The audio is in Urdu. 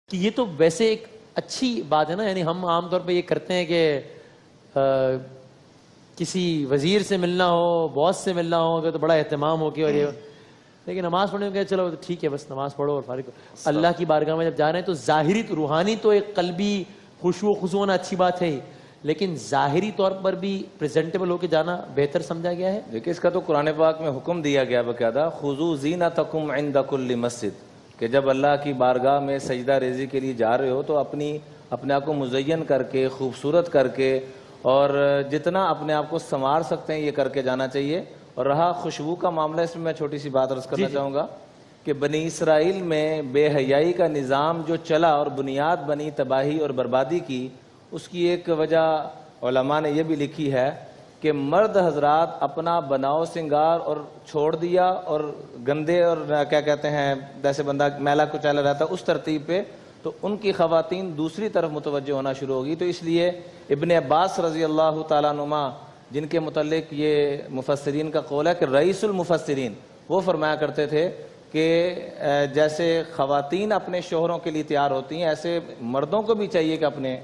کہ یہ تو ویسے ایک اچھی بات ہے نا، یعنی ہم عام طور پہ یہ کرتے ہیں کہ کسی وزیر سے ملنا ہو، باس سے ملنا ہو تو بڑا اہتمام ہو کے، اور یہ لیکن نماز پڑھنے میں چلو ٹھیک ہے، بس نماز پڑھو اور فارغ ہو۔ اللہ کی بارگاہ میں جب جا رہے ہیں تو ظاہری تو روحانی تو ایک قلبی خشوع و خضوع ہونا اچھی بات ہے ہی، لیکن ظاہری طور پر بھی پریزنٹیبل ہو کے جانا بہتر سمجھا گیا ہے۔ دیکھیں اس کا تو قرآن پاک میں حکم دیا گیا باقاعدہ، خذوا زینتکم عند کل مسجد، کہ جب اللہ کی بارگاہ میں سجدہ ریزی کے لیے جا رہے ہو تو اپنے آپ کو مزین کر کے، خوبصورت کر کے، اور جتنا اپنے آپ کو سنوار سکتے ہیں یہ کر کے جانا چاہیے۔ اور رہا خوشبو کا معاملہ، اس میں میں چھوٹی سی بات عرض کرنا چاہوں گا کہ بنی اسرائیل میں بے حیائی کا نظام جو چلا اور بنیاد بنی تباہی اور بربادی کی، اس کی ایک وجہ علماء نے یہ بھی لکھی ہے کہ مرد حضرات اپنا بناؤ سنگار اور چھوڑ دیا، اور گندے اور کیا کہتے ہیں جیسے بندہ میلا کچیلا رہتا اس ترتیب پہ، تو ان کی خواتین دوسری طرف متوجہ ہونا شروع ہوگی۔ تو اس لیے ابن عباس رضی اللہ تعالیٰ عنہما، جن کے متعلق یہ مفسرین کا قول ہے کہ رئیس المفسرین، وہ فرمایا کرتے تھے کہ جیسے خواتین اپنے شوہروں کے لیے تیار ہوتی ہیں، ایسے مردوں کو بھی چاہیے کہ اپنے